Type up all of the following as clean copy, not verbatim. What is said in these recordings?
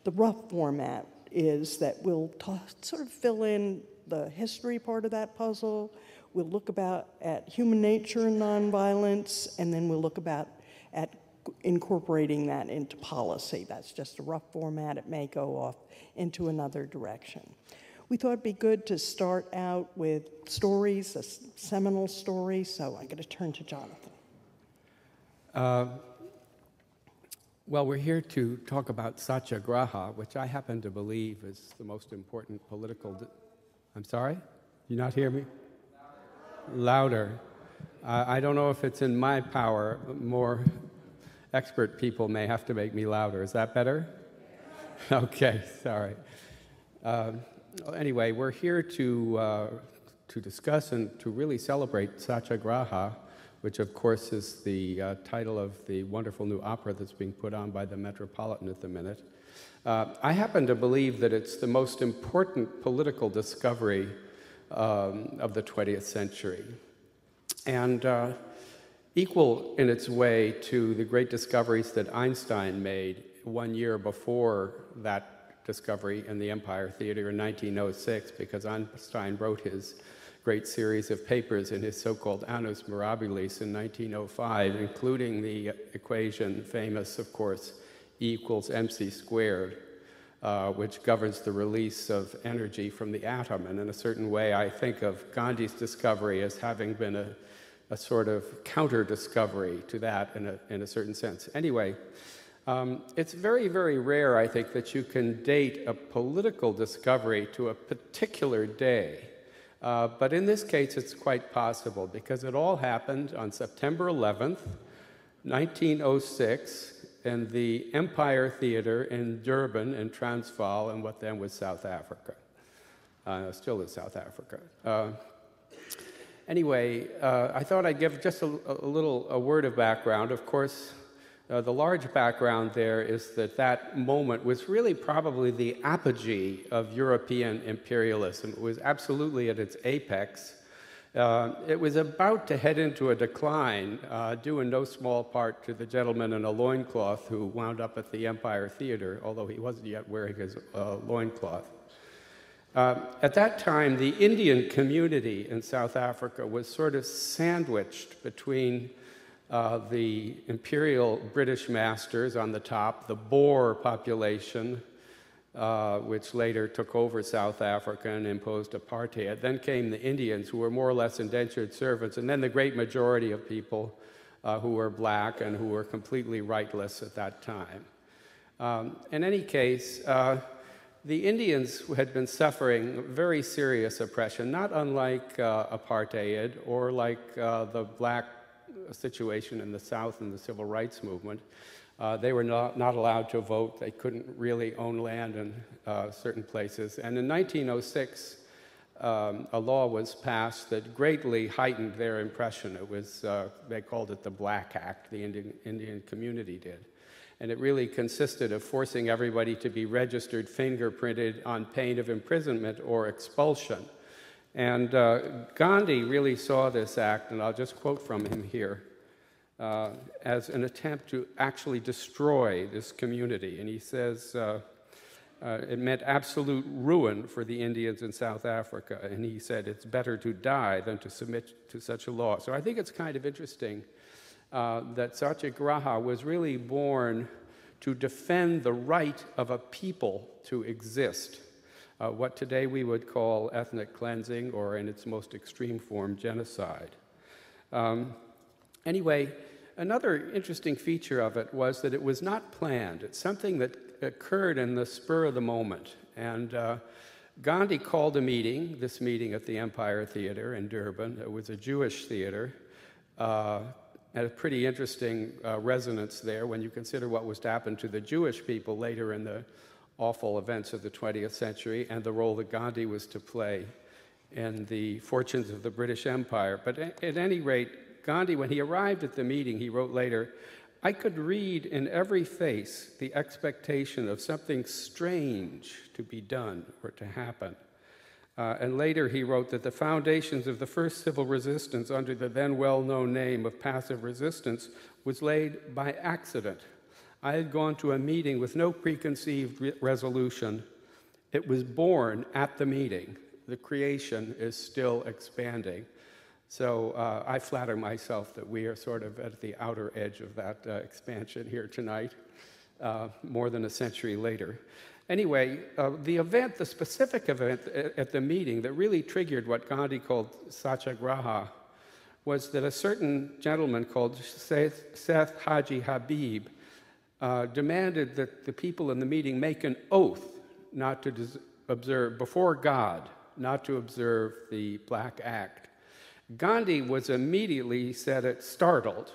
The rough format is that we'll sort of fill in the history part of that puzzle. We'll look at human nature and nonviolence, and then we'll look at incorporating that into policy. That's just a rough format. It may go off into another direction. We thought it'd be good to start out with stories, a seminal story, so I'm going to turn to Jonathan. Well, we're here to talk about Satyagraha, which I happen to believe is the most important political... I'm sorry? You not hear me? Louder. I don't know if it's in my power. More expert people may have to make me louder. Is that better? Okay, sorry. Anyway, we're here to discuss and to really celebrate Satyagraha, which of course is the title of the wonderful new opera that's being put on by the Metropolitan at the minute. I happen to believe that it's the most important political discovery of the 20th century, and equal in its way to the great discoveries that Einstein made 1 year before that discovery in the Empire Theater in 1906, because Einstein wrote his great series of papers in his so-called Annus Mirabilis in 1905, including the equation, famous, of course, E equals mc squared, which governs the release of energy from the atom. And in a certain way, I think of Gandhi's discovery as having been a sort of counter-discovery to that in a certain sense. Anyway, it's very, very rare, I think, that you can date a political discovery to a particular day. But in this case, it's quite possible, because it all happened on September 11th, 1906, in the Empire Theater in Durban, in Transvaal, in what then was South Africa. Still is South Africa. Anyway, I thought I'd give just a word of background. Of course, the large background there is that moment was really probably the apogee of European imperialism. It was absolutely at its apex. It was about to head into a decline, due in no small part to the gentleman in a loincloth who wound up at the Empire Theater, although he wasn't yet wearing his loincloth. At that time, the Indian community in South Africa was sort of sandwiched between the imperial British masters on the top, the Boer population, which later took over South Africa and imposed apartheid. Then came the Indians, who were more or less indentured servants, and then the great majority of people who were black and who were completely rightless at that time. In any case, the Indians had been suffering very serious oppression, not unlike apartheid or like the black situation in the South in the Civil Rights Movement. They were not allowed to vote. They couldn't really own land in certain places. And in 1906, a law was passed that greatly heightened their impression. It was, they called it the Black Act, the Indian community did. And it really consisted of forcing everybody to be registered, fingerprinted on pain of imprisonment or expulsion. And Gandhi really saw this act, and I'll just quote from him here, as an attempt to actually destroy this community. And he says it meant absolute ruin for the Indians in South Africa. And he said, it's better to die than to submit to such a law. So I think it's kind of interesting that Satyagraha was really born to defend the right of a people to exist. What today we would call ethnic cleansing, or in its most extreme form, genocide. Anyway, another interesting feature of it was that it was not planned. It's something that occurred in the spur of the moment. And Gandhi called a meeting, this meeting at the Empire Theater in Durban. It was a Jewish theater, had a pretty interesting resonance there when you consider what was to happen to the Jewish people later in the awful events of the 20th century and the role that Gandhi was to play in the fortunes of the British Empire. But at any rate, Gandhi, when he arrived at the meeting, he wrote later, I could read in every face the expectation of something strange to be done or to happen. And later he wrote that the foundations of the first civil resistance under the then well-known name of passive resistance was laid by accident. I had gone to a meeting with no preconceived resolution. It was born at the meeting. The creation is still expanding. So I flatter myself that we are sort of at the outer edge of that expansion here tonight, more than a century later. Anyway, the specific event at the meeting that really triggered what Gandhi called Satyagraha was that a certain gentleman called Seth Haji Habib demanded that the people in the meeting make an oath not to observe, before God, not to observe the Black Act. Gandhi was immediately, he said it, startled,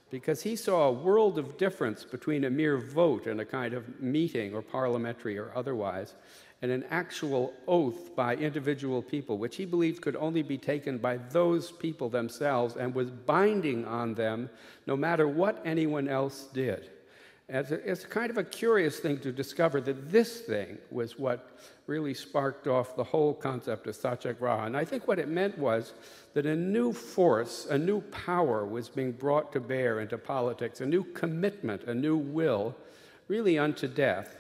because he saw a world of difference between a mere vote in a kind of meeting or parliamentary or otherwise, and an actual oath by individual people, which he believed could only be taken by those people themselves and was binding on them no matter what anyone else did. It's kind of a curious thing to discover that this thing was what really sparked off the whole concept of Satyagraha. And I think what it meant was that a new force, a new power was being brought to bear into politics, a new commitment, a new will, really unto death,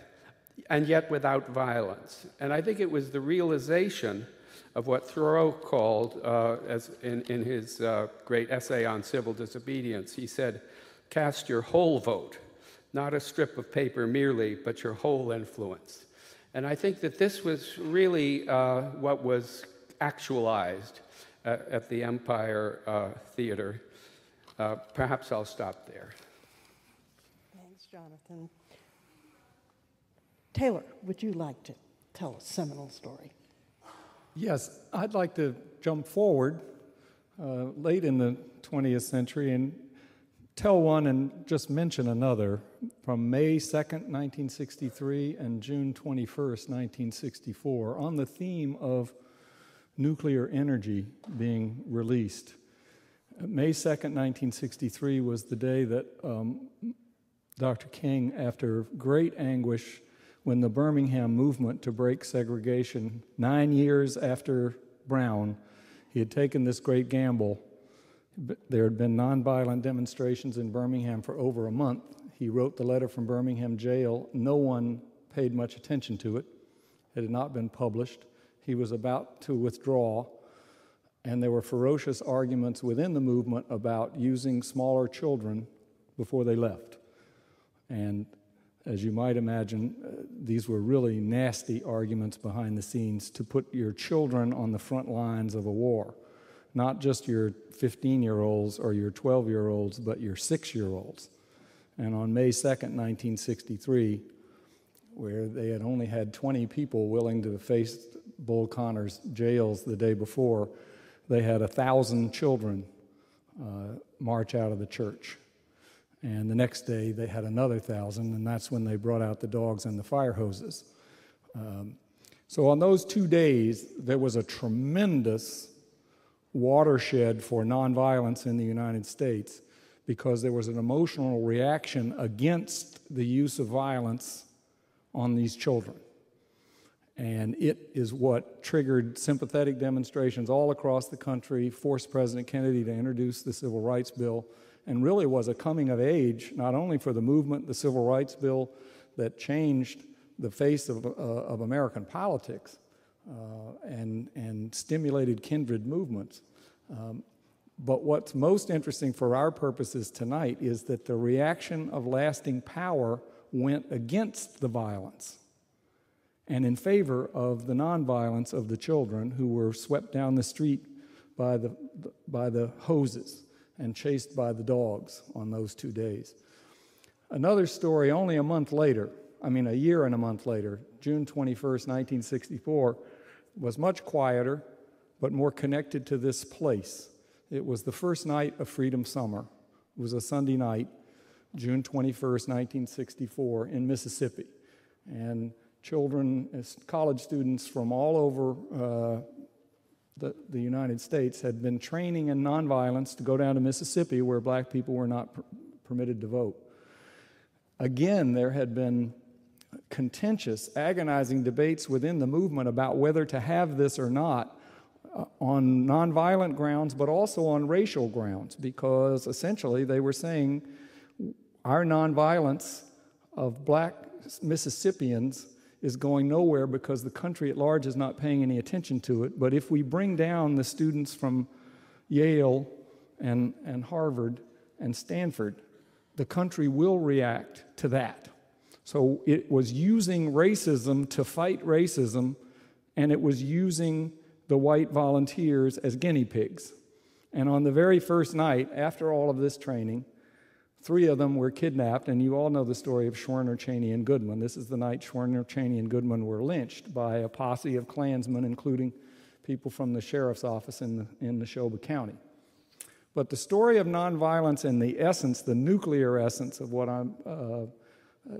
and yet without violence. And I think it was the realization of what Thoreau called, as in his great essay on civil disobedience, he said, "Cast your whole vote, not a strip of paper merely, but your whole influence." And I think that this was really what was actualized at the Empire Theater. Perhaps I'll stop there. Thanks, Jonathan. Taylor, would you like to tell a seminal story? Yes, I'd like to jump forward late in the 20th century and tell one and just mention another from May 2nd, 1963 and June 21st, 1964 on the theme of nuclear energy being released. May 2nd, 1963 was the day that Dr. King, after great anguish, when the Birmingham movement to break segregation, 9 years after Brown, he had taken this great gamble. There had been nonviolent demonstrations in Birmingham for over a month. He wrote the letter from Birmingham jail. No one paid much attention to it. It had not been published. He was about to withdraw, and there were ferocious arguments within the movement about using smaller children before they left. And as you might imagine, these were really nasty arguments behind the scenes to put your children on the front lines of a war. Not just your 15-year-olds or your 12-year-olds, but your 6-year-olds. And on May 2nd, 1963, where they had only had 20 people willing to face Bull Connor's jails the day before, they had 1,000 children march out of the church. And the next day, they had another 1,000, and that's when they brought out the dogs and the fire hoses. So on those 2 days, there was a tremendous watershed for nonviolence in the United States because there was an emotional reaction against the use of violence on these children. And it is what triggered sympathetic demonstrations all across the country, forced President Kennedy to introduce the Civil Rights Bill, and really was a coming of age, not only for the movement, the Civil Rights Bill that changed the face of American politics, and stimulated kindred movements. But what's most interesting for our purposes tonight is that the reaction of lasting power went against the violence and in favor of the nonviolence of the children who were swept down the street by the hoses and chased by the dogs on those 2 days. Another story only a year and a month later, June 21st, 1964, was much quieter, but more connected to this place. It was the first night of Freedom Summer. It was a Sunday night, June 21st, 1964, in Mississippi. And children, college students from all over the United States had been training in nonviolence to go down to Mississippi where black people were not permitted to vote. Again, there had been contentious, agonizing debates within the movement about whether to have this or not on nonviolent grounds, but also on racial grounds, because essentially they were saying our nonviolence of black Mississippians is going nowhere because the country at large is not paying any attention to it. But if we bring down the students from Yale and Harvard and Stanford, the country will react to that. So it was using racism to fight racism, and it was using the white volunteers as guinea pigs. And on the very first night, after all of this training, 3 of them were kidnapped, and you all know the story of Schwerner, Cheney, and Goodman. This is the night Schwerner, Cheney, and Goodman were lynched by a posse of Klansmen, including people from the sheriff's office in Neshoba County. But the story of nonviolence and the essence, the nuclear essence of what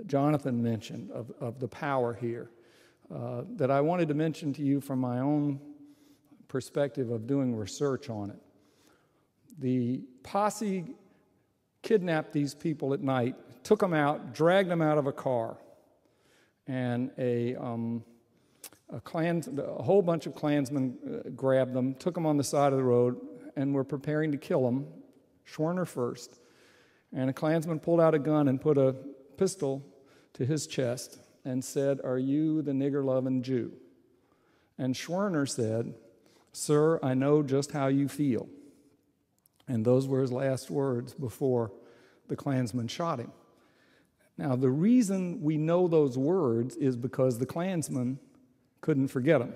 Jonathan mentioned, of the power here, that I wanted to mention to you from my own perspective of doing research on it. The posse kidnapped these people at night, took them out, dragged them out of a car, and a whole bunch of Klansmen grabbed them, took them on the side of the road, and were preparing to kill them, Schwerner first. And a Klansman pulled out a gun and put a pistol to his chest and said, "Are you the nigger-loving Jew?" And Schwerner said, "Sir, I know just how you feel." And those were his last words before the Klansman shot him. Now, the reason we know those words is because the Klansman couldn't forget them.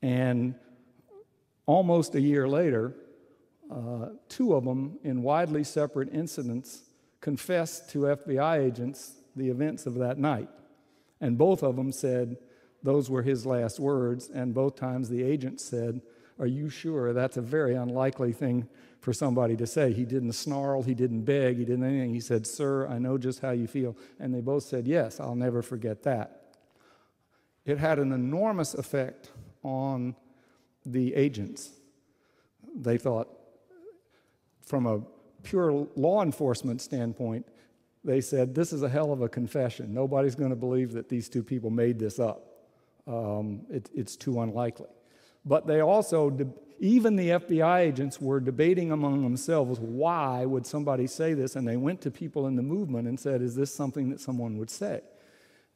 And almost a year later, 2 of them, in widely separate incidents, confessed to FBI agents the events of that night. And both of them said those were his last words, and both times the agent said, "Are you sure? That's a very unlikely thing for somebody to say." He didn't snarl, he didn't beg, he didn't anything. He said, "Sir, I know just how you feel." And they both said, "Yes, I'll never forget that." It had an enormous effect on the agents. They thought, from a pure law enforcement standpoint, they said, "This is a hell of a confession. Nobody's going to believe that these 2 people made this up. It's too unlikely." But they also, even the FBI agents were debating among themselves, why would somebody say this? And they went to people in the movement and said, "Is this something that someone would say?"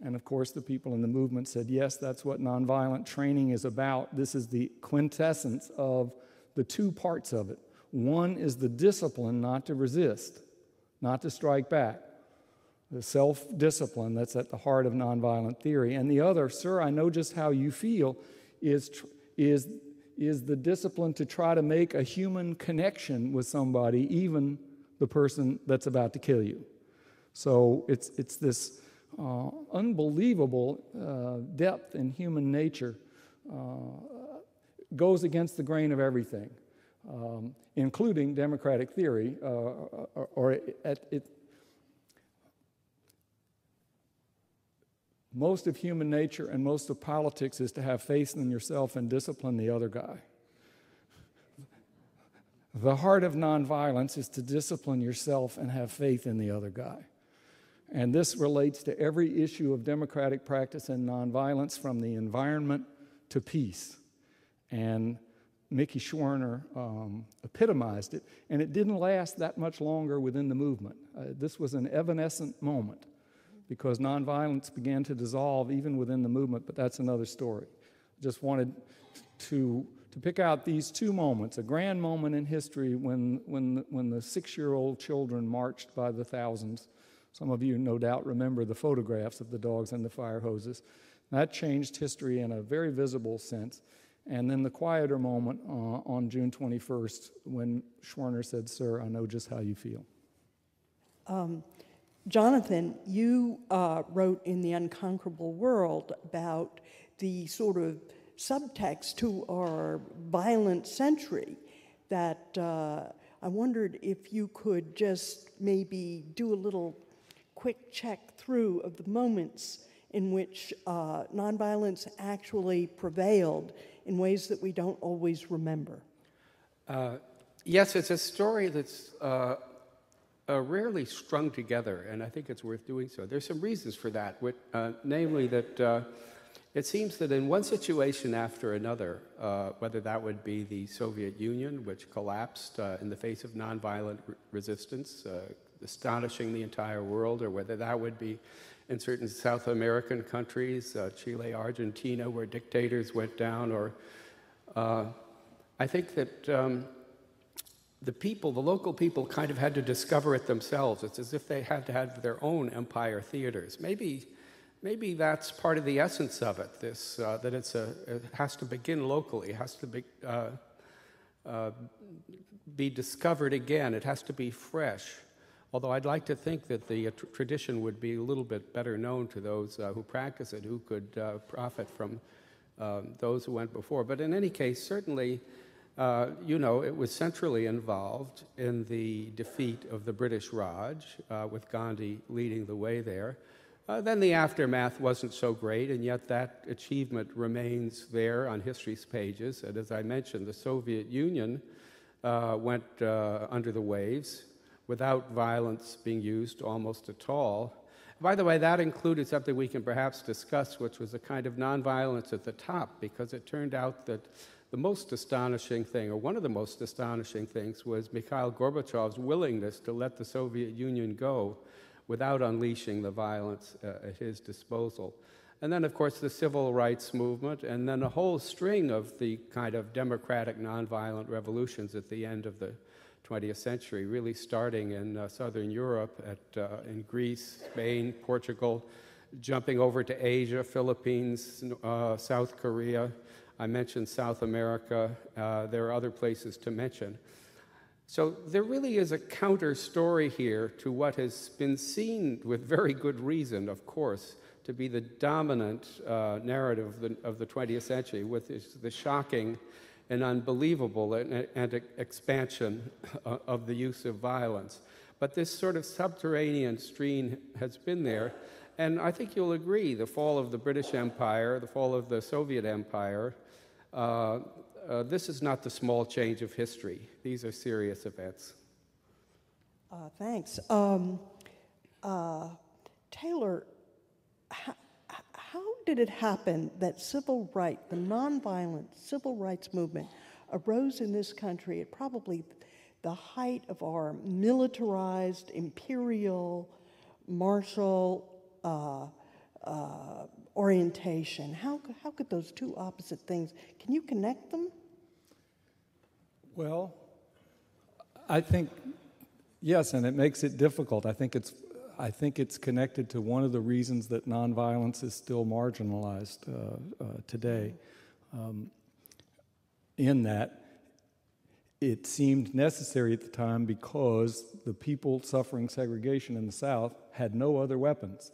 And of course, the people in the movement said, "Yes, that's what nonviolent training is about. This is the quintessence of the 2 parts of it. One is the discipline not to resist, not to strike back, the self-discipline that's at the heart of nonviolent theory. And the other, sir, I know just how you feel, is the discipline to try to make a human connection with somebody, even the person that's about to kill you." So it's this unbelievable depth in human nature, goes against the grain of everything, including democratic theory, most of human nature and most of politics is to have faith in yourself and discipline the other guy. The heart of nonviolence is to discipline yourself and have faith in the other guy. And this relates to every issue of democratic practice and nonviolence, from the environment to peace. And Mickey Schwerner epitomized it, and it didn't last that much longer within the movement. This was an evanescent moment, because nonviolence began to dissolve even within the movement, but that's another story. Just wanted to pick out these 2 moments, a grand moment in history when the 6-year-old children marched by the thousands. Some of you no doubt remember the photographs of the dogs and the fire hoses. That changed history in a very visible sense. And then the quieter moment on June 21st, when Schwerner said, "Sir, I know just how you feel." Jonathan, you wrote in The Unconquerable World about the sort of subtext to our violent century that I wondered if you could just maybe do a little quick check through of the moments in which nonviolence actually prevailed in ways that we don't always remember. Yes, it's a story that's rarely strung together, and I think it's worth doing so. There's some reasons for that, namely that it seems that in one situation after another, whether that would be the Soviet Union, which collapsed in the face of nonviolent resistance, astonishing the entire world, or whether that would be in certain South American countries, Chile, Argentina, where dictators went down, or I think that the local people kind of had to discover it themselves. It's as if they had to have their own empire theaters. Maybe that's part of the essence of it, that it has to begin locally, it has to be discovered again, it has to be fresh. Although I'd like to think that the tradition would be a little bit better known to those who practice it, who could profit from those who went before. But in any case, certainly, it was centrally involved in the defeat of the British Raj, with Gandhi leading the way there. Then the aftermath wasn't so great, and yet that achievement remains there on history's pages. And as I mentioned, the Soviet Union went under the waves without violence being used almost at all. By the way, that included something we can perhaps discuss, which was a kind of nonviolence at the top, because it turned out that the most astonishing thing, or one of the most astonishing things, was Mikhail Gorbachev's willingness to let the Soviet Union go without unleashing the violence at his disposal. And then, of course, the civil rights movement, and then a whole string of the kind of democratic nonviolent revolutions at the end of the 20th century, really starting in Southern Europe, in Greece, Spain, Portugal, jumping over to Asia, Philippines, South Korea. I mentioned South America. There are other places to mention. So there really is a counter story here to what has been seen, with very good reason, of course, to be the dominant narrative of the 20th century, with the shocking and unbelievable expansion of the use of violence. But this sort of subterranean stream has been there, and I think you'll agree, the fall of the British Empire, the fall of the Soviet Empire, this is not the small change of history. These are serious events. Thanks. Taylor, how did it happen that the nonviolent civil rights movement arose in this country at probably the height of our militarized, imperial, martial orientation? How could those two opposite things, can you connect them? Well, I think, yes, and it makes it difficult. I think it's connected to one of the reasons that nonviolence is still marginalized today, in that it seemed necessary at the time because the people suffering segregation in the South had no other weapons.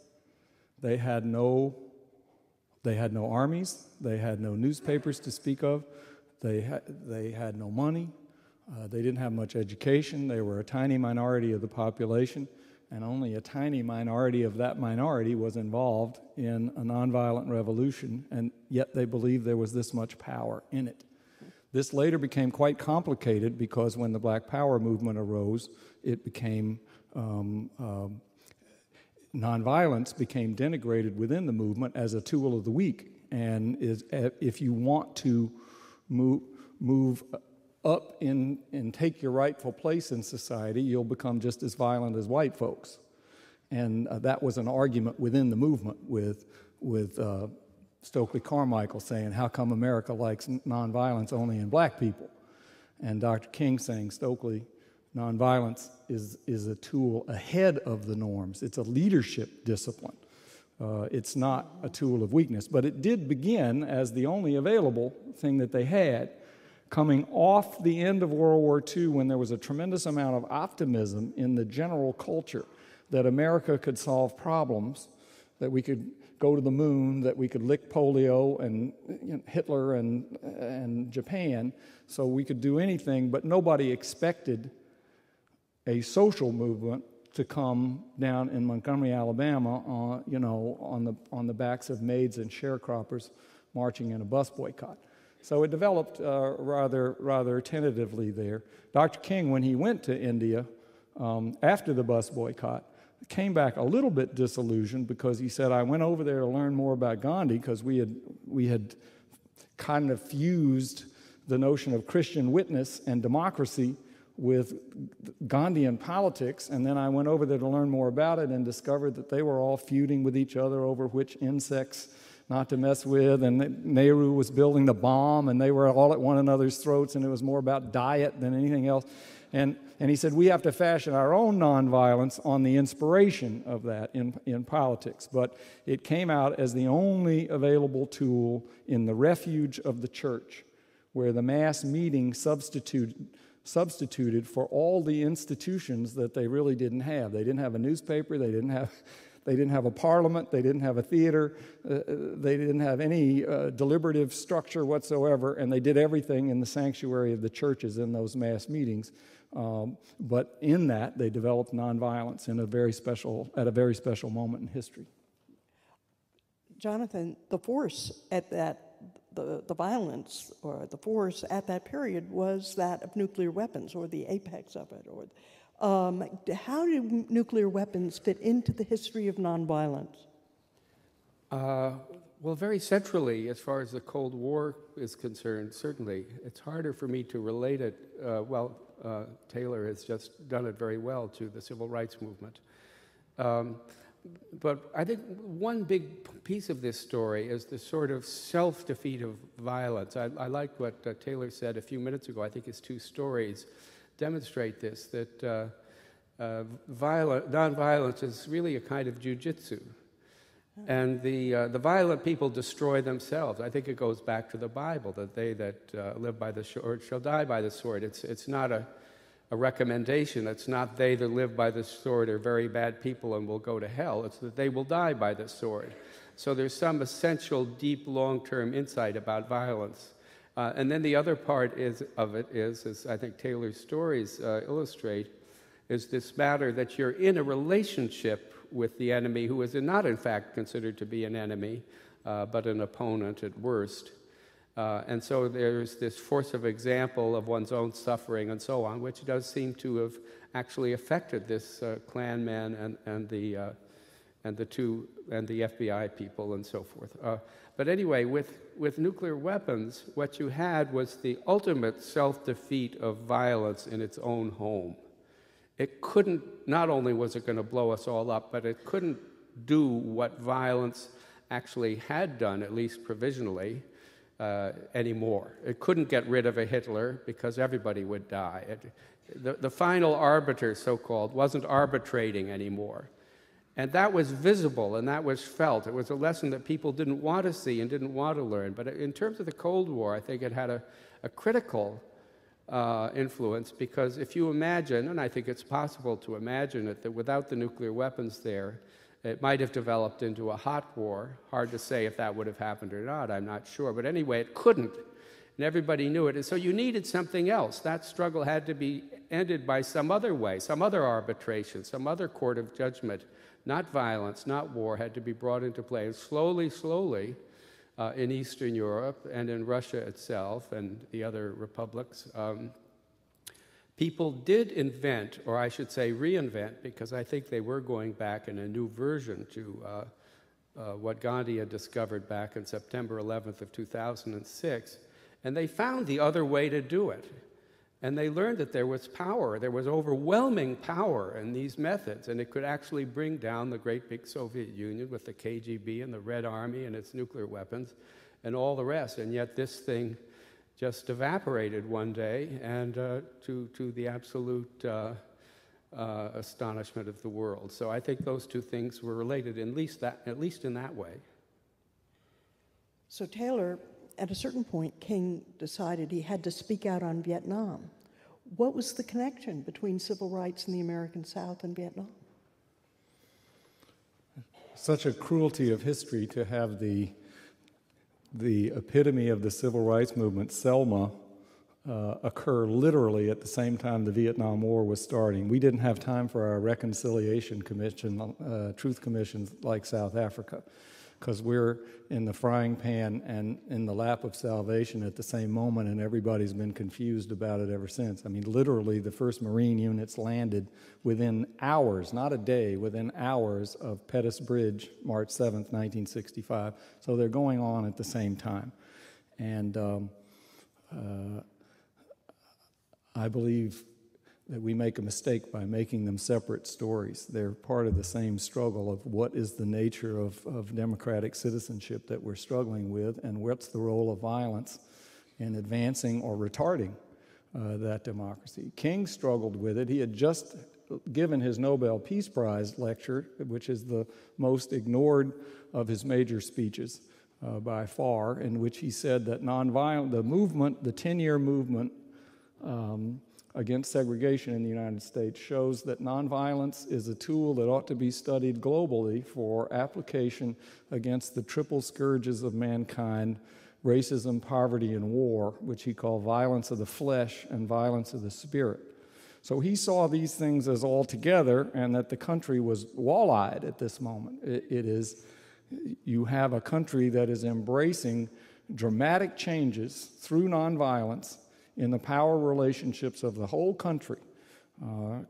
They had no armies, they had no newspapers to speak of, they had no money, they didn't have much education, they were a tiny minority of the population, and only a tiny minority of that minority was involved in a nonviolent revolution, and yet they believed there was this much power in it. This later became quite complicated because when the Black Power movement arose, it became nonviolence became denigrated within the movement as a tool of the weak, and if you want to move up and take your rightful place in society, you'll become just as violent as white folks. And that was an argument within the movement with Stokely Carmichael saying, how come America likes nonviolence only in black people? And Dr. King saying, Stokely, nonviolence is a tool ahead of the norms. It's a leadership discipline. It's not a tool of weakness. But it did begin as the only available thing that they had, coming off the end of World War II, when there was a tremendous amount of optimism in the general culture that America could solve problems, that we could go to the moon, that we could lick polio and Hitler and Japan, so we could do anything, but nobody expected a social movement to come down in Montgomery, Alabama, on the backs of maids and sharecroppers marching in a bus boycott. So it developed rather tentatively there. Dr. King, when he went to India after the bus boycott, came back a little bit disillusioned because he said, I went over there to learn more about Gandhi because we had kind of fused the notion of Christian witness and democracy with Gandhian politics, and then I went over there to learn more about it and discovered that they were all feuding with each other over which insects not to mess with, and Nehru was building the bomb, and they were all at one another's throats, and it was more about diet than anything else. And he said, we have to fashion our own nonviolence on the inspiration of that in politics. But it came out as the only available tool in the refuge of the church, where the mass meeting substituted for all the institutions that they really didn't have. They didn't have a newspaper, they didn't have a parliament, they didn't have a theater, they didn't have any deliberative structure whatsoever, and they did everything in the sanctuary of the churches in those mass meetings. But in that, they developed nonviolence at a very special moment in history. Jonathan, the force at the violence or the force at that period was that of nuclear weapons, or the apex of it. How do nuclear weapons fit into the history of nonviolence? Well, very centrally, as far as the Cold War is concerned, certainly. It's harder for me to relate it, Taylor has just done it very well, to the civil rights movement. But I think one big piece of this story is the sort of self-defeat of violence. I like what Taylor said a few minutes ago. I think his two stories demonstrate this, that nonviolence is really a kind of jujitsu. And the violent people destroy themselves. I think it goes back to the Bible, that they that live by the sword shall die by the sword. It's not a recommendation. It's not they that live by the sword are very bad people and will go to hell. It's that they will die by the sword. So there's some essential, deep, long-term insight about violence. And then the other part is, as I think Taylor's stories illustrate, is this matter that you're in a relationship with the enemy, who is not in fact considered to be an enemy, but an opponent at worst. And so there's this force of example of one's own suffering and so on, which does seem to have actually affected this Klan man and the FBI people and so forth. But anyway, with nuclear weapons, what you had was the ultimate self-defeat of violence in its own home. It couldn't, not only was it going to blow us all up, but it couldn't do what violence actually had done, at least provisionally, anymore. It couldn't get rid of a Hitler because everybody would die. The final arbiter, so-called, wasn't arbitrating anymore. And that was visible and that was felt. It was a lesson that people didn't want to see and didn't want to learn. But in terms of the Cold War, I think it had a critical influence, because if you imagine, and I think it's possible to imagine it, that without the nuclear weapons there, it might have developed into a hot war. Hard to say if that would have happened or not, I'm not sure. But anyway, it couldn't, and everybody knew it. And so you needed something else. That struggle had to be ended by some other way, some other arbitration, some other court of judgment. Not violence, not war, had to be brought into play. And slowly, in Eastern Europe and in Russia itself and the other republics, people did invent, or I should say reinvent, because I think they were going back in a new version to what Gandhi had discovered back in September 11th of 2006, and they found the other way to do it. And they learned that there was power, there was overwhelming power in these methods, and it could actually bring down the great big Soviet Union with the KGB and the Red Army and its nuclear weapons and all the rest. And yet this thing just evaporated one day, and to the absolute astonishment of the world. So I think those two things were related, at least in that way. So Taylor, at a certain point, King decided he had to speak out on Vietnam. What was the connection between civil rights in the American South and Vietnam? Such a cruelty of history to have the epitome of the civil rights movement, Selma, occur literally at the same time the Vietnam War was starting. We didn't have time for our reconciliation commission, truth commissions like South Africa, because we're in the frying pan and in the lap of salvation at the same moment, and everybody's been confused about it ever since. I mean, literally, the first Marine units landed within hours, not a day, within hours of Pettus Bridge, March 7th, 1965. So they're going on at the same time. And I believe that we make a mistake by making them separate stories. They're part of the same struggle of what is the nature of democratic citizenship that we're struggling with, and what's the role of violence in advancing or retarding that democracy. King struggled with it. He had just given his Nobel Peace Prize lecture, which is the most ignored of his major speeches by far, in which he said that nonviolent, the movement, the 10-year movement against segregation in the United States shows that nonviolence is a tool that ought to be studied globally for application against the triple scourges of mankind: racism, poverty, and war, which he called violence of the flesh and violence of the spirit. So he saw these things as all together, and that the country was wall-eyed at this moment. You have a country that is embracing dramatic changes through nonviolence in the power relationships of the whole country,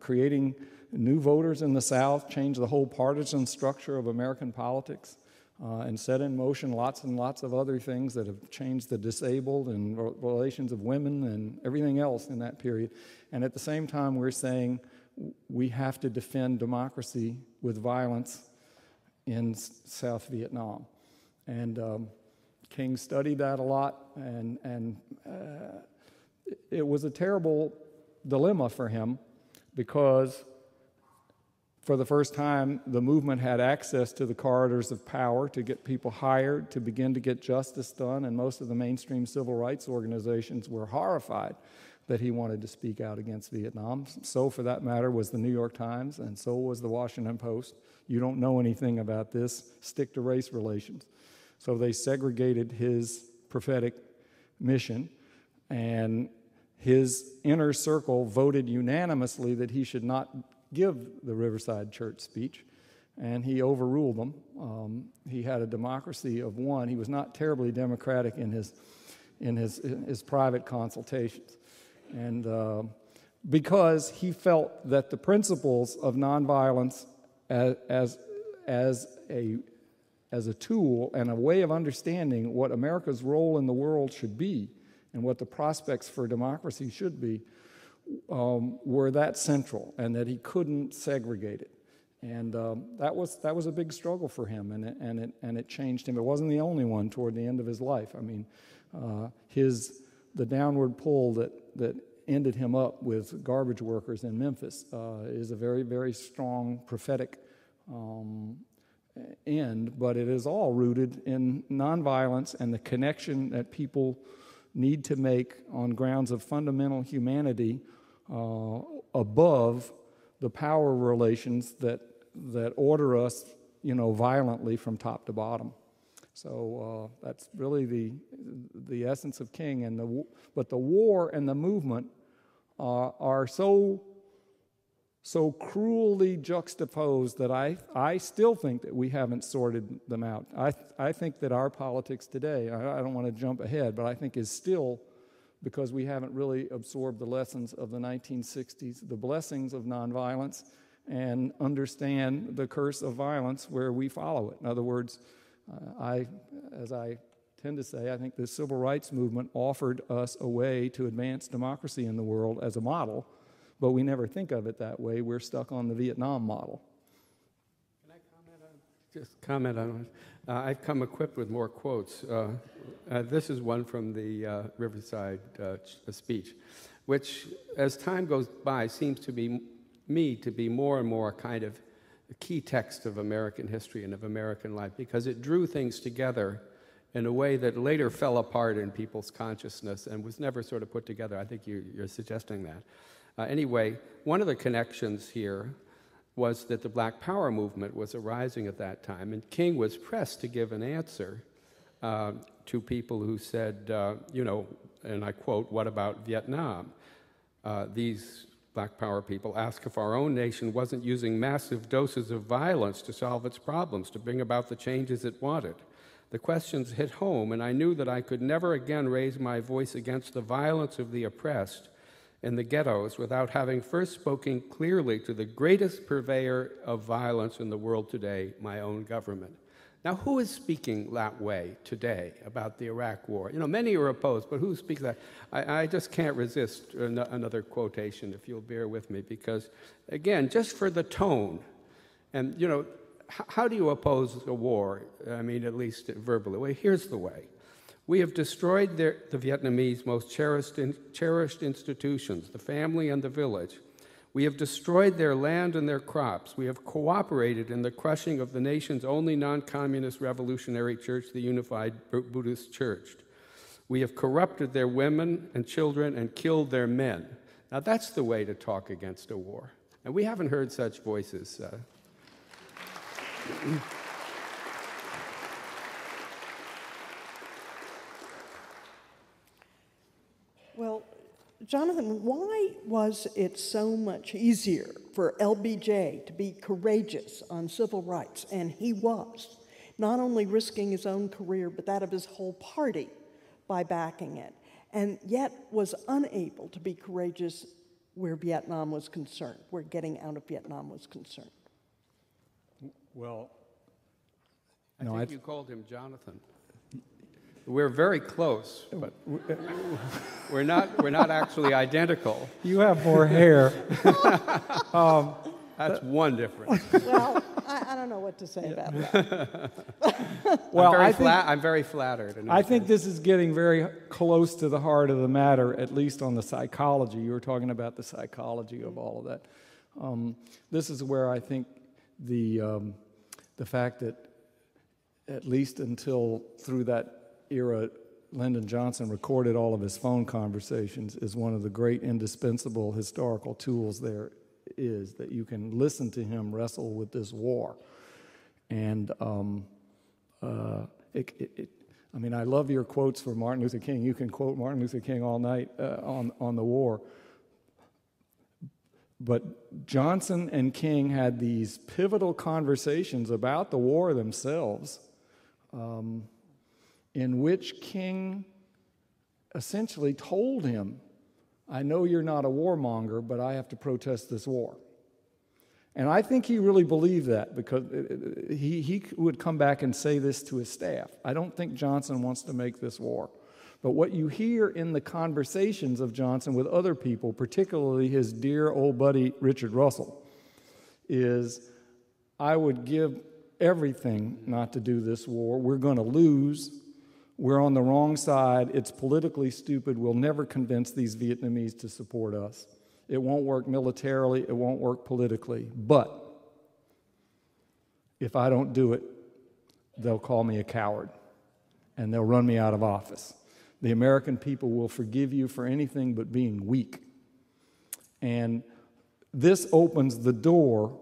creating new voters in the South, change the whole partisan structure of American politics, and set in motion lots and lots of other things that have changed the disabled and relations of women and everything else in that period. And at the same time, we're saying we have to defend democracy with violence in South Vietnam. And King studied that a lot, and it was a terrible dilemma for him, because for the first time, the movement had access to the corridors of power to get people hired, to begin to get justice done, and most of the mainstream civil rights organizations were horrified that he wanted to speak out against Vietnam. So, for that matter, was the New York Times, and so was the Washington Post. You don't know anything about this, stick to race relations. So they segregated his prophetic mission, and his inner circle voted unanimously that he should not give the Riverside Church speech, and he overruled them. He had a democracy of one. He was not terribly democratic in his private consultations, and because he felt that the principles of nonviolence as a tool and a way of understanding what America's role in the world should be and what the prospects for democracy should be were that central, and that he couldn't segregate it. And that was a big struggle for him, and it changed him. It wasn't the only one toward the end of his life. I mean, the downward pull that ended him up with garbage workers in Memphis is a very, very strong prophetic end, but it is all rooted in nonviolence and the connection that people need to make on grounds of fundamental humanity above the power relations that order us, violently from top to bottom. So that's really the essence of King. But the war and the movement are so cruelly juxtaposed that I still think that we haven't sorted them out. I think that our politics today, I don't want to jump ahead, but I think is still, because we haven't really absorbed the lessons of the 1960s, the blessings of nonviolence, and understand the curse of violence where we follow it. In other words, as I tend to say, I think the civil rights movement offered us a way to advance democracy in the world as a model, but we never think of it that way. We're stuck on the Vietnam model. Can I comment on it? I've come equipped with more quotes. This is one from the Riverside speech, which, as time goes by, seems to be more and more kind of a key text of American history and of American life, because it drew things together in a way that later fell apart in people's consciousness and was never sort of put together. I think you're suggesting that. Anyway, one of the connections here was that the Black Power movement was arising at that time, and King was pressed to give an answer to people who said, and I quote, "What about Vietnam?" These Black Power people asked if our own nation wasn't using massive doses of violence to solve its problems, to bring about the changes it wanted. The questions hit home, and I knew that I could never again raise my voice against the violence of the oppressed in the ghettos without having first spoken clearly to the greatest purveyor of violence in the world today, my own government. Now, who is speaking that way today about the Iraq War? You know, many are opposed, but who speaks that? I just can't resist another quotation, if you'll bear with me, because, again, just for the tone, and, you know, how do you oppose a war? I mean, at least verbally. Well, here's the way. We have destroyed the Vietnamese most cherished institutions, the family and the village. We have destroyed their land and their crops. We have cooperated in the crushing of the nation's only non-communist revolutionary church, the Unified Buddhist Church. We have corrupted their women and children and killed their men. Now, that's the way to talk against a war. And we haven't heard such voices. Well, Jonathan, why was it so much easier for LBJ to be courageous on civil rights? And he was, not only risking his own career, but that of his whole party by backing it, and yet was unable to be courageous where Vietnam was concerned, where getting out of Vietnam was concerned. Well, I think you called him Jonathan. We're very close, but we're not actually identical. You have more hair. That's one difference. Well, I don't know what to say about that. Well, I'm very flattered. I think this is getting very close to the heart of the matter, at least on the psychology. You were talking about the psychology of all of that. This is where I think the fact that, at least until through that era, Lyndon Johnson recorded all of his phone conversations, is one of the great indispensable historical tools there is, that you can listen to him wrestle with this war. And I mean, I love your quotes for Martin Luther King. You can quote Martin Luther King all night on the war. But Johnson and King had these pivotal conversations about the war themselves, in which King essentially told him, I know you're not a warmonger, but I have to protest this war. And I think he really believed that, because he would come back and say this to his staff. I don't think Johnson wants to make this war. But what you hear in the conversations of Johnson with other people, particularly his dear old buddy Richard Russell, is, I would give everything not to do this war. We're going to lose. We're on the wrong side. It's politically stupid. We'll never convince these Vietnamese to support us. It won't work militarily. It won't work politically. But if I don't do it, they'll call me a coward, and they'll run me out of office. The American people will forgive you for anything but being weak. And this opens the door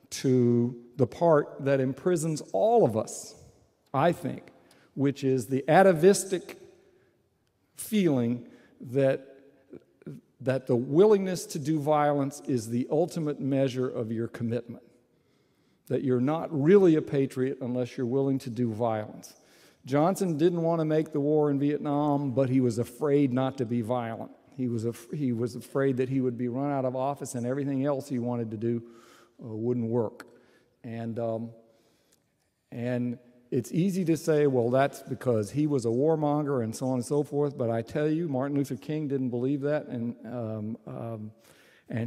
to the part that imprisons all of us, I think, which is the atavistic feeling that the willingness to do violence is the ultimate measure of your commitment, that you're not really a patriot unless you're willing to do violence. Johnson didn't want to make the war in Vietnam, but he was afraid not to be violent. He was afraid that he would be run out of office and everything else he wanted to do wouldn't work. And it's easy to say, well, that's because he was a warmonger and so on and so forth, but I tell you, Martin Luther King didn't believe that, and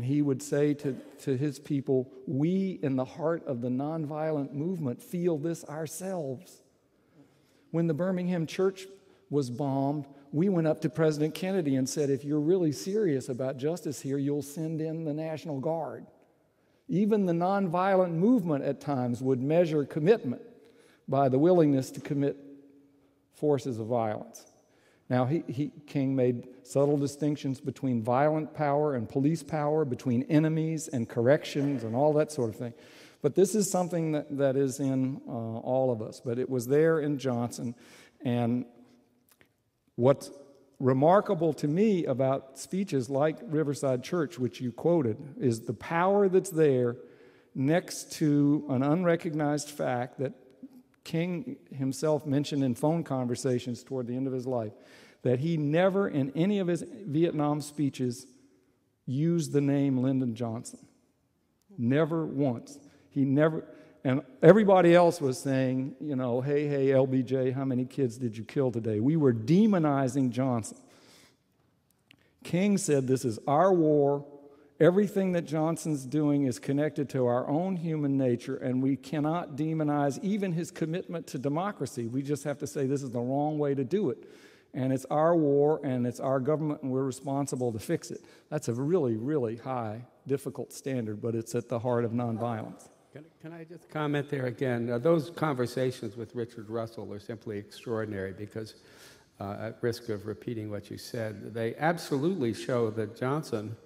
he would say to his people, we in the heart of the nonviolent movement feel this ourselves. When the Birmingham church was bombed, we went up to President Kennedy and said, if you're really serious about justice here, you'll send in the National Guard. Even the nonviolent movement at times would measure commitment by the willingness to commit forces of violence. Now, King made subtle distinctions between violent power and police power, between enemies and corrections and all that sort of thing. But this is something that is in all of us. But it was there in Johnson. And what's remarkable to me about speeches like Riverside Church, which you quoted, is the power that's there next to an unrecognized fact that King himself mentioned in phone conversations toward the end of his life, that he never in any of his Vietnam speeches used the name Lyndon Johnson. Never once. He never, And everybody else was saying, you know, hey, LBJ, how many kids did you kill today? We were demonizing Johnson. King said, this is our war. Everything that Johnson's doing is connected to our own human nature, and we cannot demonize even his commitment to democracy. We just have to say this is the wrong way to do it. And it's our war, and it's our government, and we're responsible to fix it. That's a really, really high, difficult standard, but it's at the heart of nonviolence. Can I just comment there again? Those conversations with Richard Russell are simply extraordinary because, at risk of repeating what you said, they absolutely show that Johnson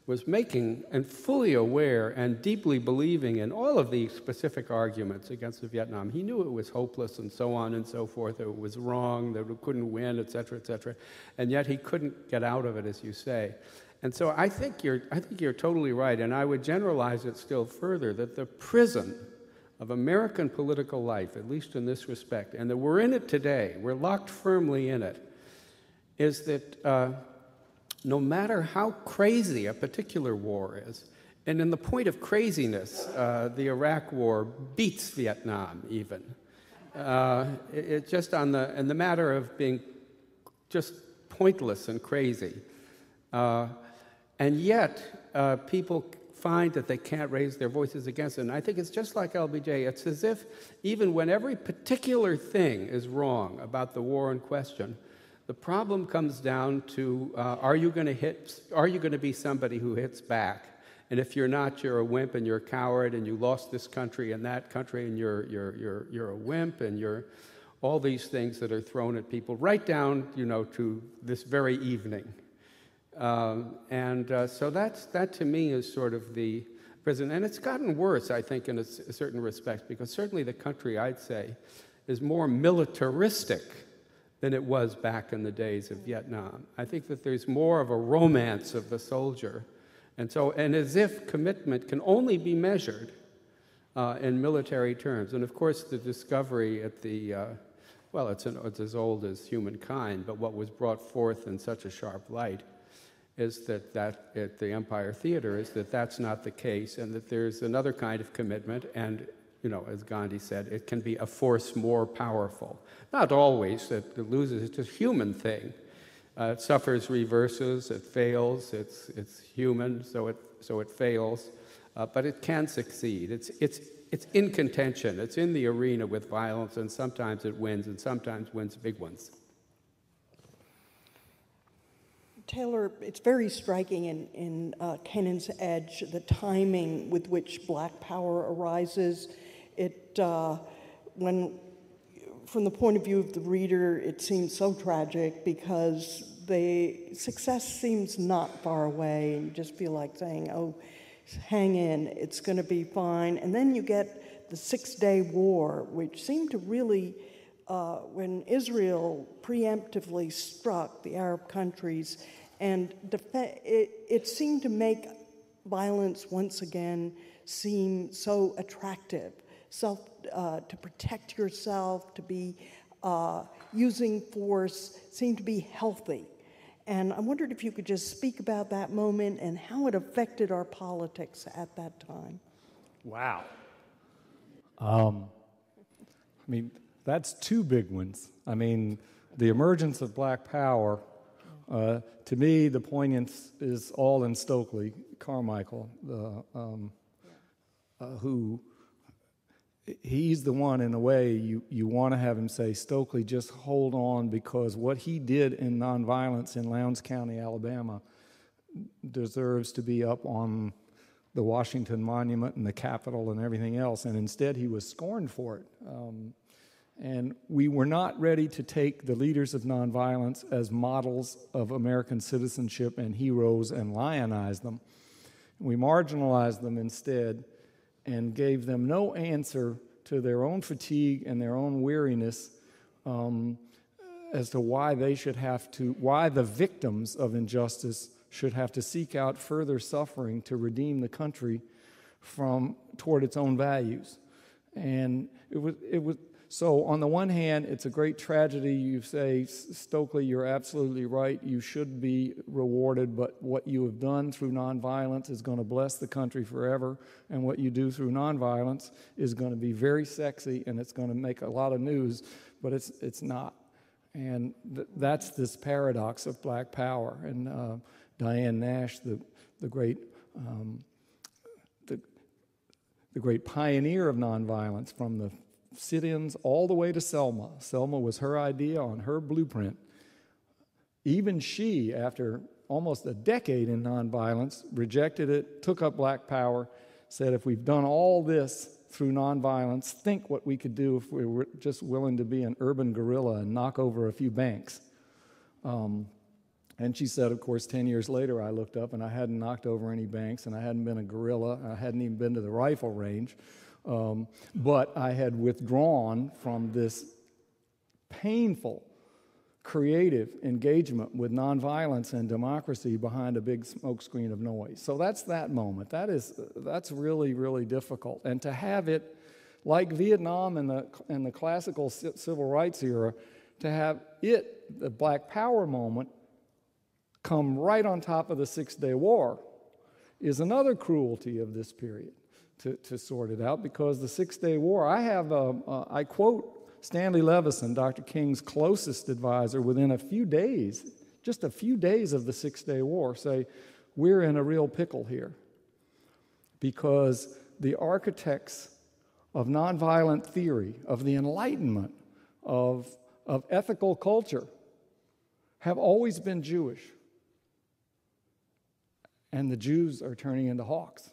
was making and fully aware and deeply believing in all of the specific arguments against Vietnam. He knew it was hopeless and so on and so forth, that it was wrong, that it couldn't win, et cetera, and yet he couldn't get out of it, as you say. And so I think you're totally right, and I would generalize it still further, that the prison of American political life, at least in this respect, and that we're in it today, we're locked firmly in it, is that no matter how crazy a particular war is, and in the point of craziness, the Iraq War beats Vietnam even. It just in the matter of being just pointless and crazy. And yet, people find that they can't raise their voices against it. And I think it's just like LBJ. It's as if even when every particular thing is wrong about the war in question, the problem comes down to, are you going to be somebody who hits back? And if you're not, you're a wimp and you're a coward and you lost this country and that country and you're a wimp and you're all these things that are thrown at people right down, to this very evening. So that to me is sort of the prison. And it's gotten worse, I think, in a certain respects, because certainly the country, I'd say, is more militaristic than it was back in the days of Vietnam. I think that there's more of a romance of the soldier. And as if commitment can only be measured in military terms. And of course, the discovery at it's as old as humankind, but what was brought forth in such a sharp light is that at the Empire Theater is that that's not the case, and that there's another kind of commitment, and as Gandhi said, it can be a force more powerful. Not always that it loses, it's a human thing. It suffers reverses, it fails, it's human, so it fails, but it can succeed. It's in contention, it's in the arena with violence, and sometimes it wins, and sometimes wins big ones. Taylor, it's very striking in Canaan's Edge, the timing with which Black power arises. From the point of view of the reader, it seems so tragic because success seems not far away, and you just feel like saying, oh, hang in, it's going to be fine. And then you get the 6-Day War, which seemed to really, when Israel preemptively struck the Arab countries, and it seemed to make violence once again seem so attractive. To protect yourself, to be using force, seemed to be healthy. And I wondered if you could just speak about that moment and how it affected our politics at that time. Wow. That's two big ones. The emergence of Black power, to me, the poignance is all in Stokely Carmichael, who... He's the one, in a way, you want to have him say, Stokely, just hold on, because what he did in nonviolence in Lowndes County, Alabama, deserves to be up on the Washington Monument and the Capitol and everything else, and instead he was scorned for it. And we were not ready to take the leaders of nonviolence as models of American citizenship and heroes and lionize them. We marginalized them instead, and gave them no answer to their own fatigue and their own weariness as to why why the victims of injustice should have to seek out further suffering to redeem the country toward its own values. And So on the one hand, it's a great tragedy. You say, Stokely, you're absolutely right. You should be rewarded, but what you have done through nonviolence is going to bless the country forever, and what you do through nonviolence is going to be very sexy, and it's going to make a lot of news, but it's not. And that's this paradox of black power. And Diane Nash, the great the great pioneer of nonviolence, from the sit-ins all the way to Selma. Selma was her idea on her blueprint. Even she, after almost a decade in nonviolence, rejected it, took up black power, said, if we've done all this through nonviolence, think what we could do if we were just willing to be an urban guerrilla and knock over a few banks. And she said, of course, 10 years later, I looked up and I hadn't knocked over any banks, and I hadn't been a guerrilla, and I hadn't even been to the rifle range. But I had withdrawn from this painful, creative engagement with nonviolence and democracy behind a big smokescreen of noise. So that's that moment. That's really, really difficult. And to have it, like Vietnam in the classical civil rights era, to have it, the Black Power moment, come right on top of the Six-Day War is another cruelty of this period to sort it out, because the Six-Day War, I quote Stanley Levison, Dr. King's closest advisor, within a few days, just a few days of the Six-Day War, say, we're in a real pickle here, because the architects of nonviolent theory, of the Enlightenment, of ethical culture, have always been Jewish. And the Jews are turning into hawks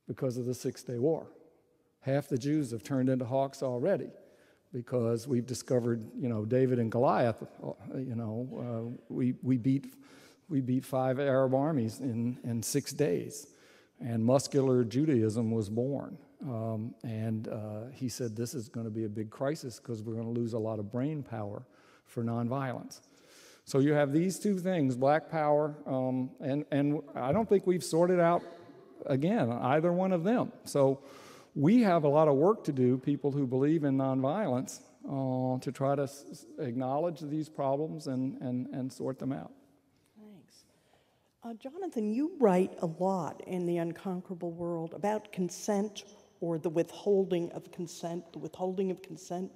because of the Six-Day War. Half the Jews have turned into hawks already because we've discovered, David and Goliath. We beat 5 Arab armies in 6 days, and muscular Judaism was born. And he said, this is going to be a big crisis because we're going to lose a lot of brain power for nonviolence. So you have these two things, black power, and I don't think we've sorted out, again, either one of them. So we have a lot of work to do, people who believe in nonviolence, to try to acknowledge these problems and sort them out. Thanks. Jonathan, you write a lot in The Unconquerable World about consent, or the withholding of consent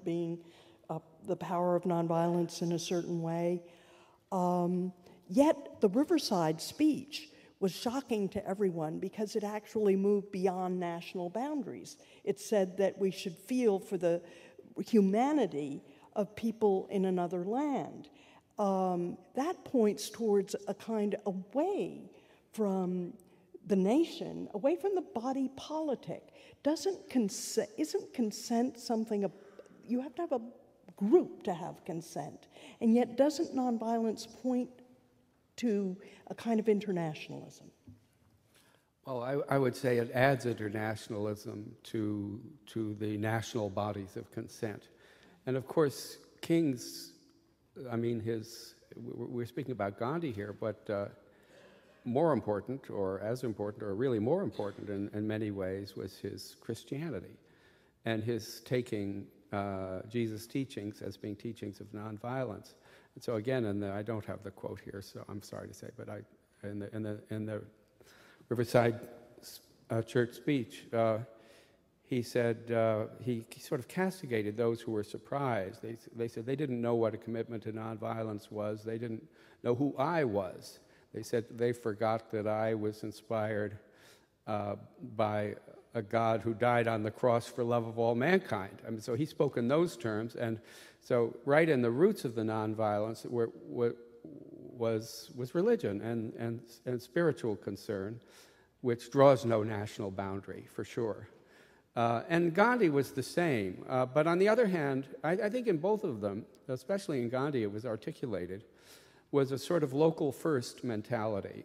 being the power of nonviolence in a certain way. Yet the Riverside speech was shocking to everyone because it actually moved beyond national boundaries. It said that we should feel for the humanity of people in another land. That points towards a kind of away from the nation, away from the body politic. Isn't consent something, you have to have a group to have consent, and yet doesn't nonviolence point to a kind of internationalism? Well, I would say it adds internationalism to the national bodies of consent. And of course, we're speaking about Gandhi here, but more important, or as important, or really more important in many ways, was his Christianity and his taking Jesus' teachings as being teachings of nonviolence. And so again, I don't have the quote here, so I'm sorry to say, but in the Riverside Church speech, he said he sort of castigated those who were surprised. They said they didn't know what a commitment to nonviolence was. They didn't know who I was. They said they forgot that I was inspired by a God who died on the cross for love of all mankind. I mean, so he spoke in those terms, and so right in the roots of the nonviolence was religion and spiritual concern, which draws no national boundary, for sure. And Gandhi was the same. But on the other hand, I think in both of them, especially in Gandhi, it was articulated, was a sort of local first mentality.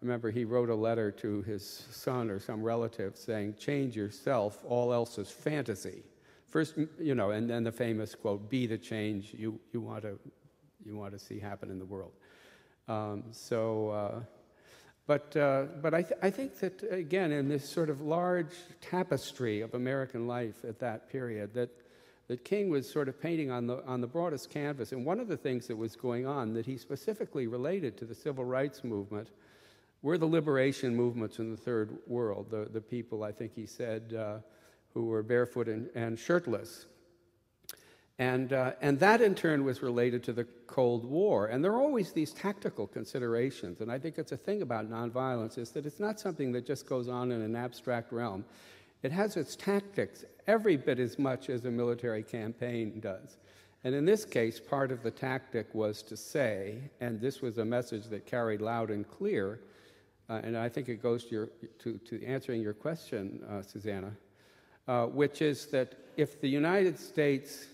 Remember, he wrote a letter to his son or some relative saying, change yourself, all else is fantasy. First, and then the famous quote, be the change you want to see happen in the world. But I think that, again, in this sort of large tapestry of American life at that period, that that King was sort of painting on the broadest canvas. And one of the things that was going on that he specifically related to the civil rights movement were the liberation movements in the Third World, the people, I think he said, who were barefoot and shirtless. And that, in turn, was related to the Cold War. And there are always these tactical considerations. And I think it's a thing about nonviolence is that it's not something that just goes on in an abstract realm. It has its tactics every bit as much as a military campaign does. And in this case, part of the tactic was to say, and this was a message that carried loud and clear, and I think it goes to answering your question, Susanna, which is that if the United States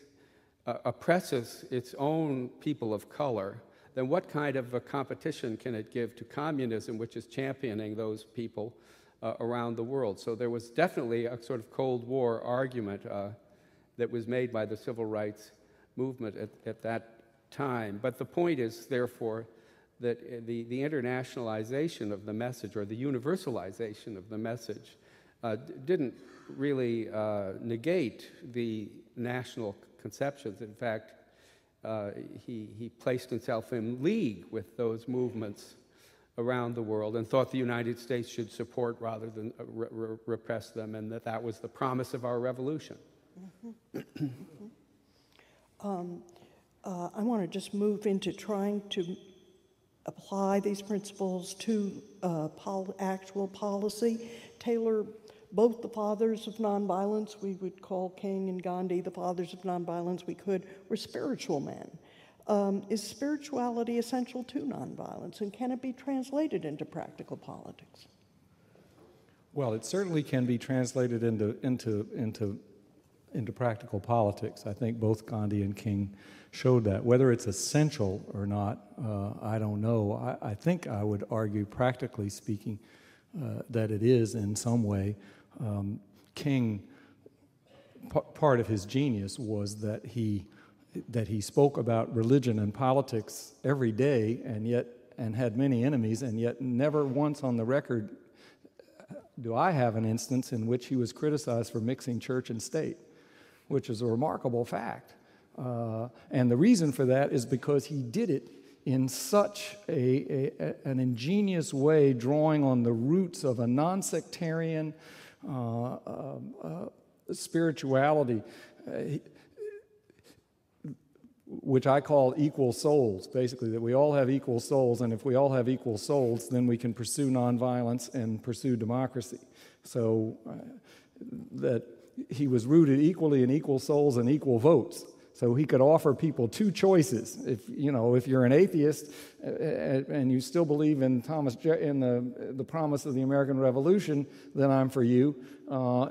oppresses its own people of color, then what kind of a competition can it give to communism, which is championing those people around the world? So there was definitely a sort of Cold War argument that was made by the civil rights movement at that time. But the point is, therefore, that the internationalization of the message, or the universalization of the message, didn't really negate the national conceptions. In fact, he placed himself in league with those movements around the world and thought the United States should support rather than repress them, and that was the promise of our revolution. Mm-hmm. I want to just move into trying to apply these principles to actual policy. Taylor, both the fathers of nonviolence, we would call King and Gandhi the fathers of nonviolence, were spiritual men. Is spirituality essential to nonviolence, and can it be translated into practical politics? Well, it certainly can be translated into practical politics. I think both Gandhi and King showed that. Whether it's essential or not, I don't know. I think I would argue, practically speaking, that it is in some way. King, part of his genius was that he spoke about religion and politics every day, and had many enemies, and yet never once on the record do I have an instance in which he was criticized for mixing church and state, which is a remarkable fact. And the reason for that is because he did it in such an ingenious way, drawing on the roots of a non-sectarian spirituality, which I call equal souls, basically, that we all have equal souls, and if we all have equal souls, then we can pursue nonviolence and pursue democracy. So that he was rooted equally in equal souls and equal votes. So he could offer people two choices. If you're an atheist and you still believe in the promise of the American Revolution, then I'm for you.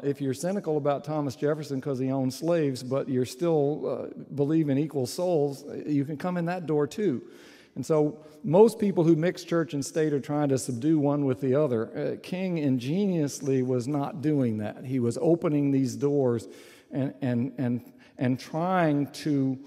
If you're cynical about Thomas Jefferson because he owned slaves, but you're still believe in equal souls, you can come in that door too. And so most people who mix church and state are trying to subdue one with the other. King ingeniously was not doing that. He was opening these doors and trying to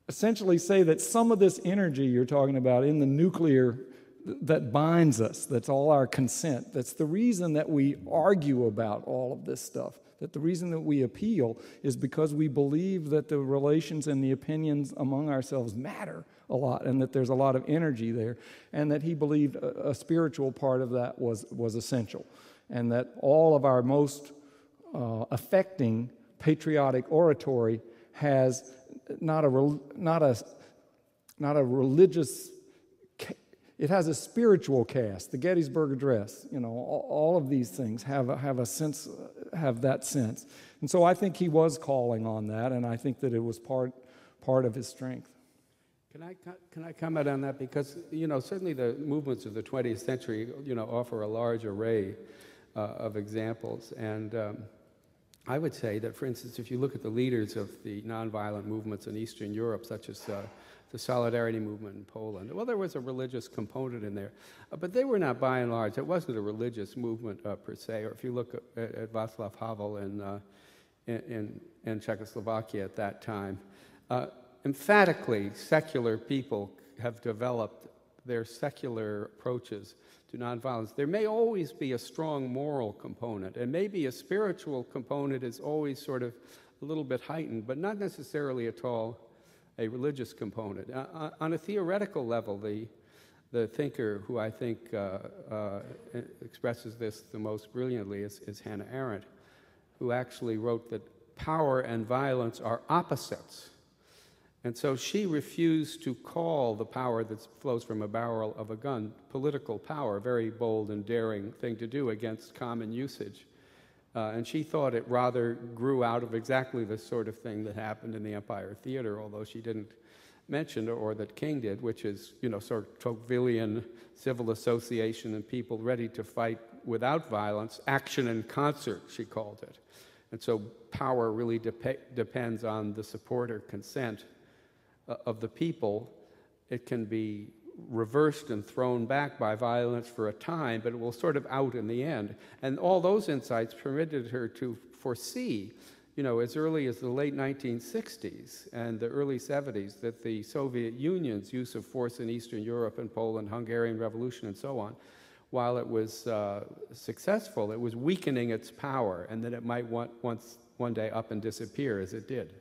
essentially say that some of this energy you're talking about in the nuclear that binds us, that's all our consent, that's the reason that we argue about all of this stuff, that the reason that we appeal is because we believe that the relations and the opinions among ourselves matter a lot, and that there's a lot of energy there, and that he believed a spiritual part of that was essential, and that all of our most affecting patriotic oratory has not a religious, it has a spiritual cast. The Gettysburg Address, all of these things have a sense, have that sense, and so I think he was calling on that, and I think that it was part of his strength. Can I comment on that? Because certainly the movements of the 20th century offer a large array of examples, and I would say that, for instance, if you look at the leaders of the nonviolent movements in Eastern Europe, such as the Solidarity movement in Poland, well, there was a religious component in there, but they were not, by and large, it wasn't a religious movement per se. Or if you look at Václav Havel in Czechoslovakia at that time, emphatically secular people have developed their secular approaches to nonviolence. There may always be a strong moral component, and maybe a spiritual component is always sort of a little bit heightened, but not necessarily at all a religious component. On a theoretical level, the thinker who I think expresses this the most brilliantly is Hannah Arendt, who actually wrote that power and violence are opposites. And so she refused to call the power that flows from a barrel of a gun political power, a very bold and daring thing to do against common usage. And she thought it rather grew out of exactly the sort of thing that happened in the Empire Theater, although she didn't mention it, or that King did, which is, sort of Tocquevillian civil association and people ready to fight without violence, action in concert, she called it. And so power really depends on the support or consent of the people. It can be reversed and thrown back by violence for a time, but it will sort of out in the end. And all those insights permitted her to foresee, as early as the late 1960s and the early 70s, that the Soviet Union's use of force in Eastern Europe and Poland, Hungarian Revolution, and so on, while it was successful, it was weakening its power, and that it might one day up and disappear, as it did.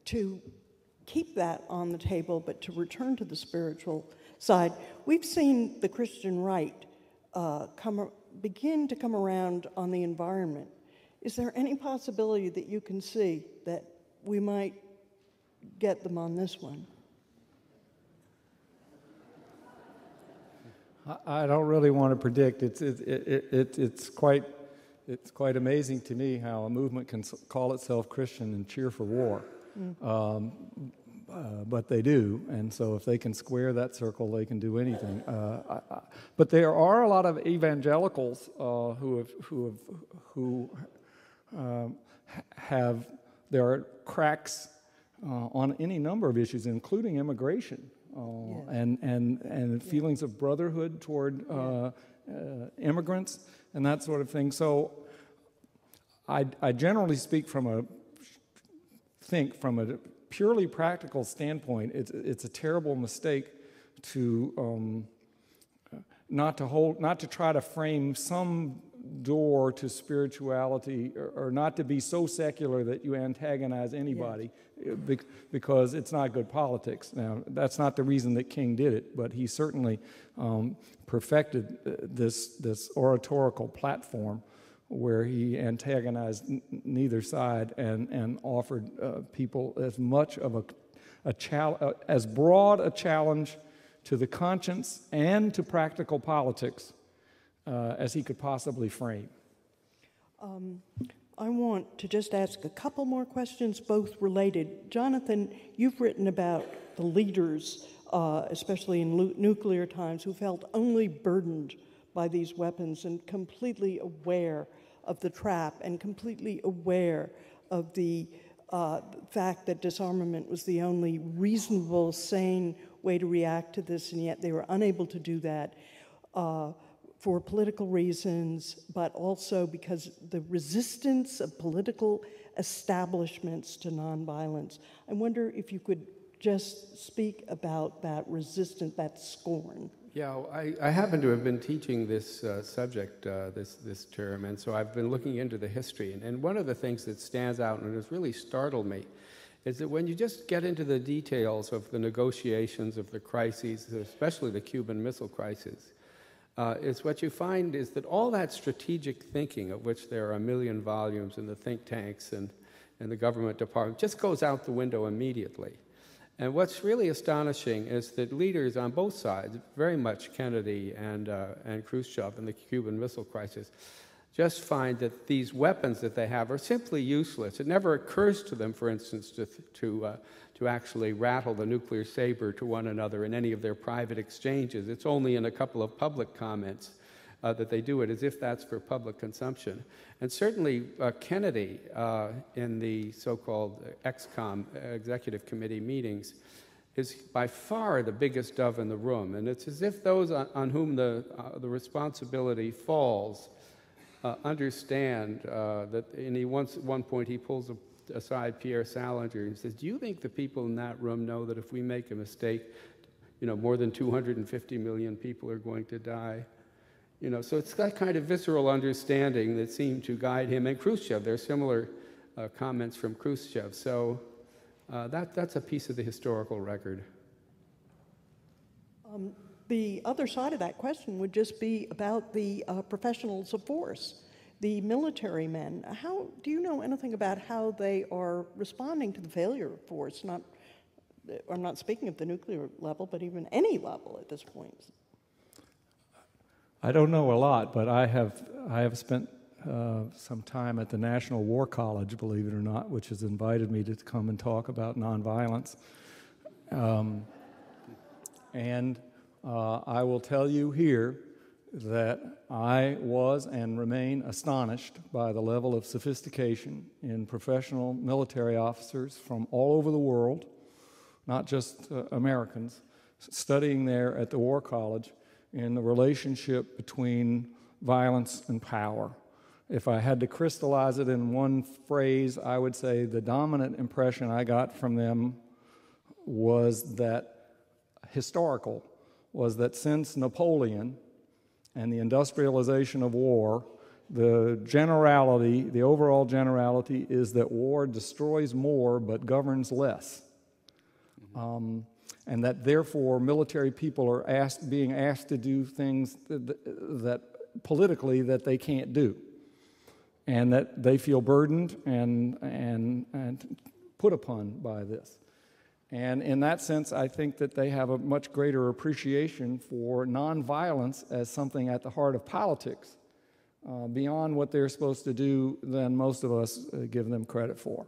To keep that on the table, but to return to the spiritual side, we've seen the Christian right begin to come around on the environment. Is there any possibility that you can see that we might get them on this one? I don't really want to predict. It's quite amazing to me how a movement can call itself Christian and cheer for war. But they do, and so if they can square that circle, they can do anything. But there are a lot of evangelicals who have there are cracks on any number of issues, including immigration, Yes. and feelings of brotherhood toward immigrants and that sort of thing. So I generally speak from a purely practical standpoint. It's a terrible mistake to not to try to frame some door to spirituality, or not to be so secular that you antagonize anybody, because it's not good politics. Now, that's not the reason that King did it, but he certainly perfected this oratorical platform where he antagonized neither side and offered people as much of as broad a challenge to the conscience and to practical politics as he could possibly frame. I want to just ask a couple more questions, both related. Jonathan, you've written about the leaders, especially in nuclear times, who felt only burdened by these weapons and completely aware of the trap and completely aware of the fact that disarmament was the only reasonable, sane way to react to this, and yet they were unable to do that for political reasons, but also because the resistance of political establishments to nonviolence. I wonder if you could just speak about that resistance, that scorn. Yeah, I happen to have been teaching this subject this term, and so I've been looking into the history. And one of the things that stands out and has really startled me is that when you just get into the details of the negotiations of the crises, especially the Cuban Missile Crisis, is what you find is that all that strategic thinking, of which there are a million volumes in the think tanks and the government department, just goes out the window immediately. And what's really astonishing is that leaders on both sides, very much Kennedy and Khrushchev in the Cuban Missile Crisis, just find that these weapons that they have are simply useless. It never occurs to them, for instance, to actually rattle the nuclear saber to one another in any of their private exchanges. It's only in a couple of public comments that they do it, as if that's for public consumption. And certainly Kennedy, in the so-called ExComm, Executive Committee meetings, is by far the biggest dove in the room. And it's as if those on whom the responsibility falls understand that, and at one point he pulls aside Pierre Salinger and says, do you think the people in that room know that if we make a mistake, more than 250 million people are going to die? So it's that kind of visceral understanding that seemed to guide him and Khrushchev. There are similar comments from Khrushchev. So that's a piece of the historical record. The other side of that question would just be about the professionals of force, the military men. How do you know anything about how they are responding to the failure of force? I'm not speaking of the nuclear level, but even any level at this point. I don't know a lot, but I have spent some time at the National War College, believe it or not, which has invited me to come and talk about nonviolence. And I will tell you here that I was and remain astonished by the level of sophistication in professional military officers from all over the world, not just Americans, studying there at the War College in the relationship between violence and power. If I had to crystallize it in one phrase, I would say the dominant impression I got from them was that since Napoleon and the industrialization of war, the overall generality is that war destroys more but governs less. And that therefore military people are being asked to do things that politically that they can't do, and that they feel burdened and put upon by this. And in that sense, I think that they have a much greater appreciation for nonviolence as something at the heart of politics, beyond what they're supposed to do than most of us give them credit for.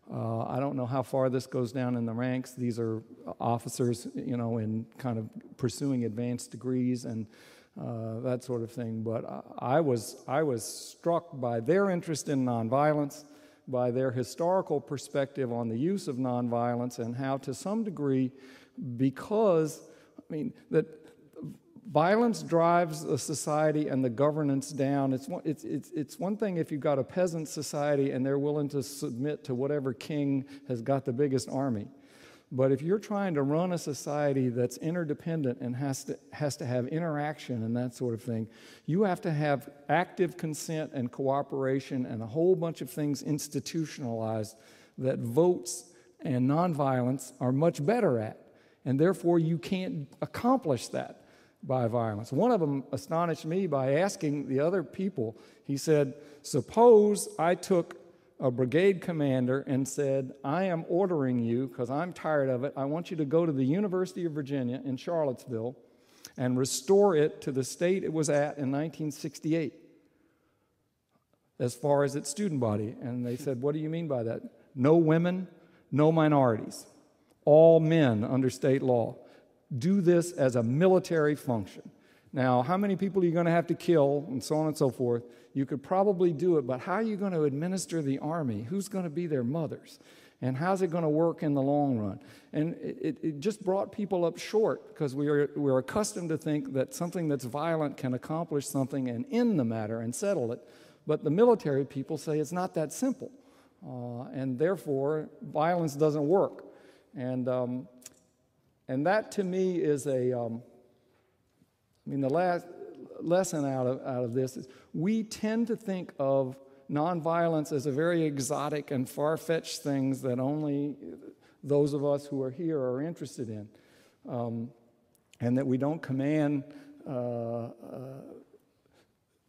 I don't know how far this goes down in the ranks. These are officers, in kind of pursuing advanced degrees and that sort of thing. But I was struck by their interest in nonviolence, by their historical perspective on the use of nonviolence, and how to some degree, because, that violence drives a society and the governance down. It's one thing if you've got a peasant society and they're willing to submit to whatever king has got the biggest army. But if you're trying to run a society that's interdependent and has to have interaction and that sort of thing, you have to have active consent and cooperation and a whole bunch of things institutionalized that votes and nonviolence are much better at. And therefore, you can't accomplish that by violence. One of them astonished me by asking the other people, he said, suppose I took a brigade commander and said, I am ordering you, because I'm tired of it, I want you to go to the University of Virginia in Charlottesville and restore it to the state it was at in 1968 as far as its student body. And they said, what do you mean by that? No women, no minorities, all men under state law. Do this as a military function. Now, how many people are you going to have to kill, and so on and so forth? You could probably do it, but how are you going to administer the army? Who's going to be their mothers? And how's it going to work in the long run? And it just brought people up short, because we're accustomed to think that something that's violent can accomplish something and end the matter and settle it. But the military people say it's not that simple, and therefore violence doesn't work. And that to me is the last lesson out of this is we tend to think of nonviolence as a very exotic and far-fetched things that only those of us who are here are interested in, and that we don't command the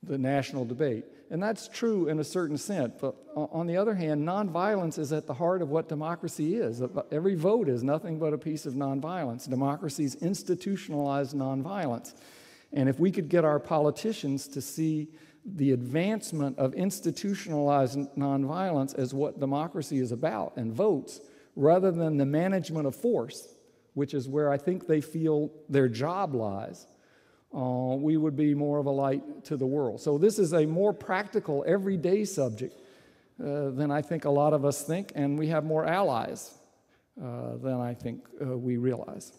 national debate. And that's true in a certain sense, but on the other hand, nonviolence is at the heart of what democracy is. Every vote is nothing but a piece of nonviolence. Democracy's institutionalized nonviolence. And if we could get our politicians to see the advancement of institutionalized nonviolence as what democracy is about and votes, rather than the management of force, which is where I think they feel their job lies, we would be more of a light to the world. So this is a more practical, everyday subject than I think a lot of us think, and we have more allies than I think we realize.